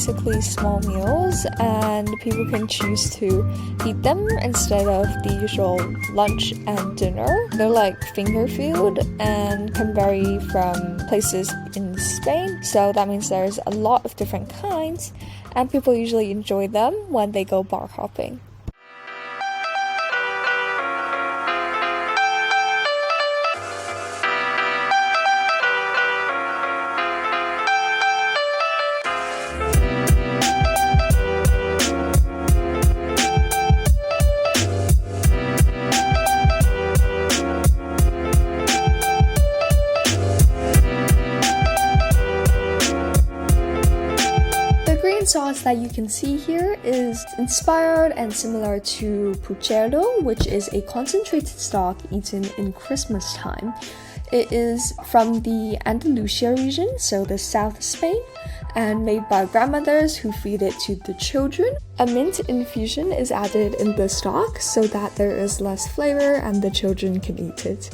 basically small meals, and people can choose to eat them instead of the usual lunch and dinner. They're like finger food and can vary from places in Spain, so that means there's a lot of different kinds, and people usually enjoy them when they go bar hopping. Sauce that you can see here is inspired and similar to puchero, which is a concentrated stock eaten in Christmas time. It is from the Andalusia region, so the south of Spain, and made by grandmothers who feed it to the children. A mint infusion is added in the stock so that there is less flavor and the children can eat it.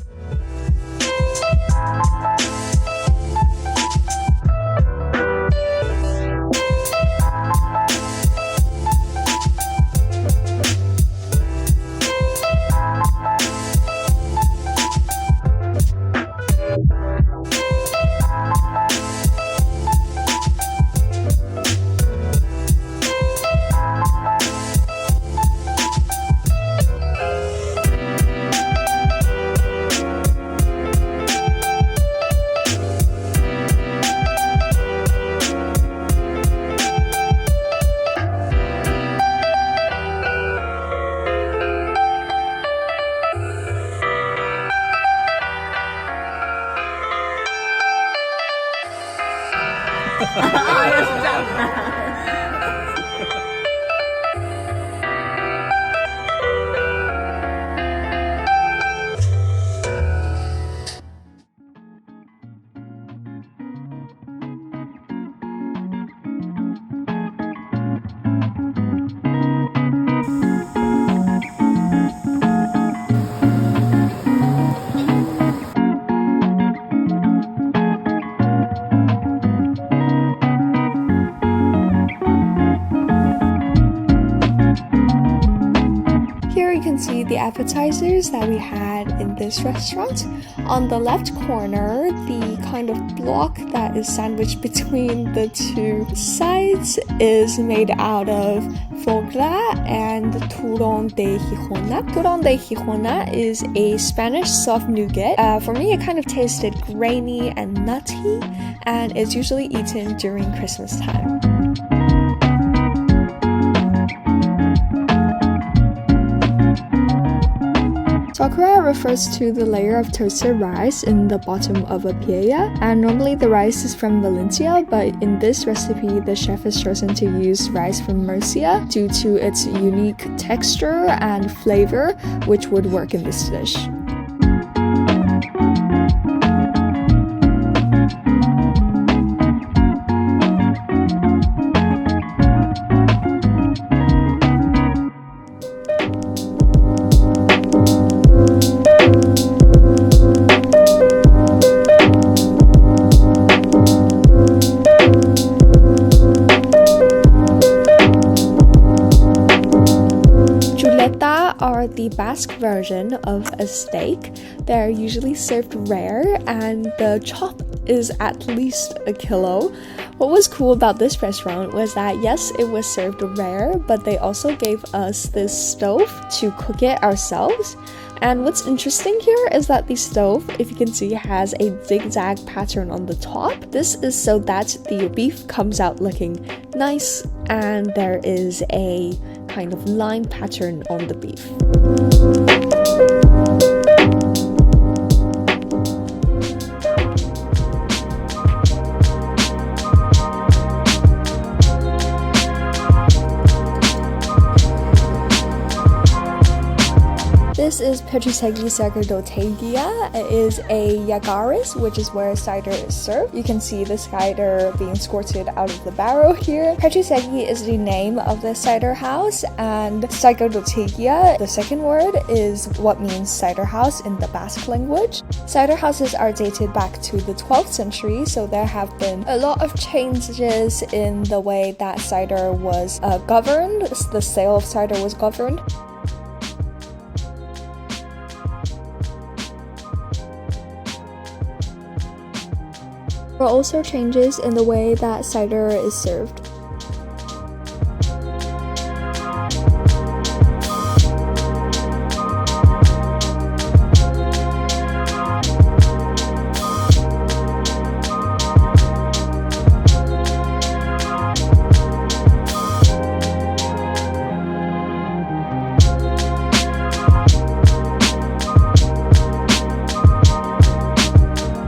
See the appetizers that we had in this restaurant. On the left corner, the kind of block that is sandwiched between the two sides is made out of foie gras and turrón de Gijona. Turrón de Gijona is a Spanish soft nougat. For me, it kind of tasted grainy and nutty, and it's usually eaten during Christmas time. Sakura refers to the layer of toasted rice in the bottom of a paella, and normally the rice is from Valencia, but in this recipe the chef has chosen to use rice from Murcia due to its unique texture and flavor, which would work in this dish. Are the Basque version of a steak. They're usually served rare, and the chop is at least a kilo. What was cool about this restaurant was that yes, it was served rare, but they also gave us this stove to cook it ourselves. And what's interesting here is that the stove, if you can see, has a zigzag pattern on the top. This is so that the beef comes out looking nice and there is a kind of line pattern on the beef. This is Petrusegui Sacerdotegia. It is a Yagaris, which is where cider is served. You can see the cider being squirted out of the barrel here. Petrusegui is the name of the cider house, and Sacerdotegia, the second word, is what means cider house in the Basque language. Cider houses are dated back to the 12th century, so there have been a lot of changes in the way that cider was governed. The sale of cider was governed. There are also changes in the way that cider is served.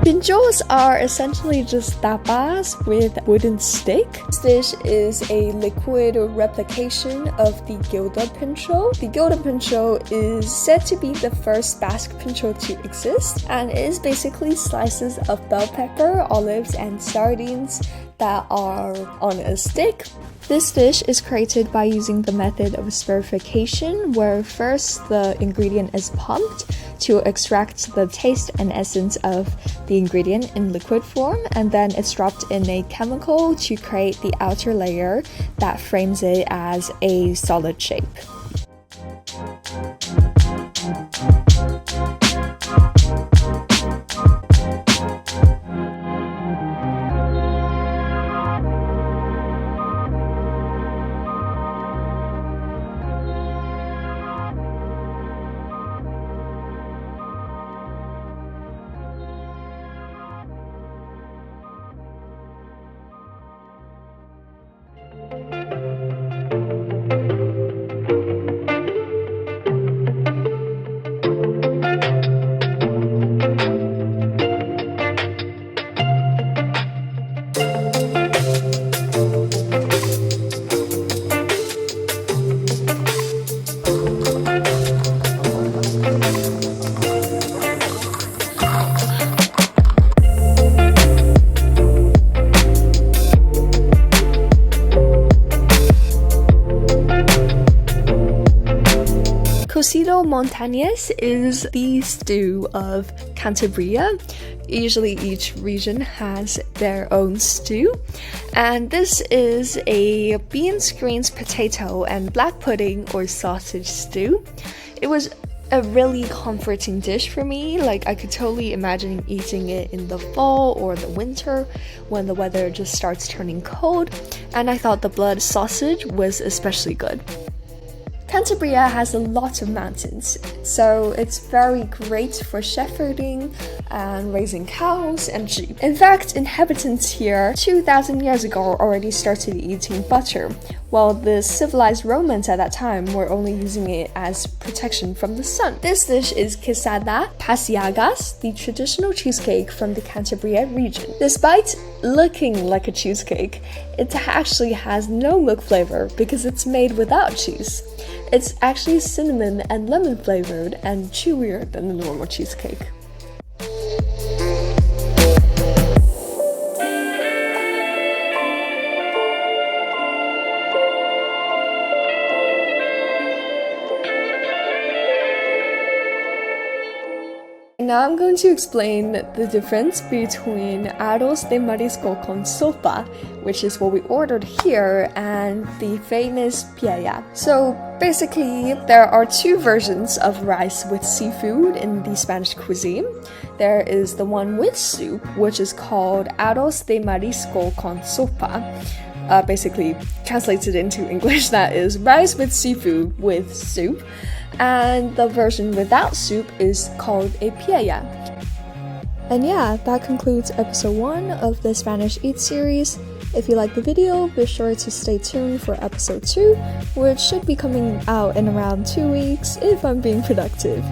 Pinchos are essentially just tapas with wooden stick. This dish is a liquid replication of the Gilda pincho. The Gilda pincho is said to be the first Basque pincho to exist, and it is basically slices of bell pepper, olives, and sardines that are on a stick. This dish is created by using the method of spherification, where first the ingredient is pumped to extract the taste and essence of the ingredient in liquid form, and then it's dropped in a chemical to create the outer layer that frames it as a solid shape. Cocido Montañés is the stew of Cantabria. Usually each region has their own stew, and this is a beans, greens, potato, and black pudding or sausage stew. It was a really comforting dish for me. Like, I could totally imagine eating it in the fall or the winter when the weather just starts turning cold, and I thought the blood sausage was especially good. Cantabria has a lot of mountains, so it's very great for shepherding and raising cows and sheep. In fact, inhabitants here 2,000 years ago already started eating butter, while the civilized Romans at that time were only using it as protection from the sun. This dish is quesada pasiagas, the traditional cheesecake from the Cantabria region. Despite looking like a cheesecake, it actually has no milk flavor because it's made without cheese. It's actually cinnamon and lemon flavored and chewier than the normal cheesecake. Now I'm going to explain the difference between arroz de marisco con sopa, which is what we ordered here, and the famous paella. So basically, there are two versions of rice with seafood in the Spanish cuisine. There is the one with soup, which is called arroz de marisco con sopa. Basically, translated into English, that is rice with seafood with soup. And the version without soup is called a paella. And yeah, that concludes episode 1 of the Spanish Eat series. If you like the video, be sure to stay tuned for episode 2, which should be coming out in around 2 weeks if I'm being productive.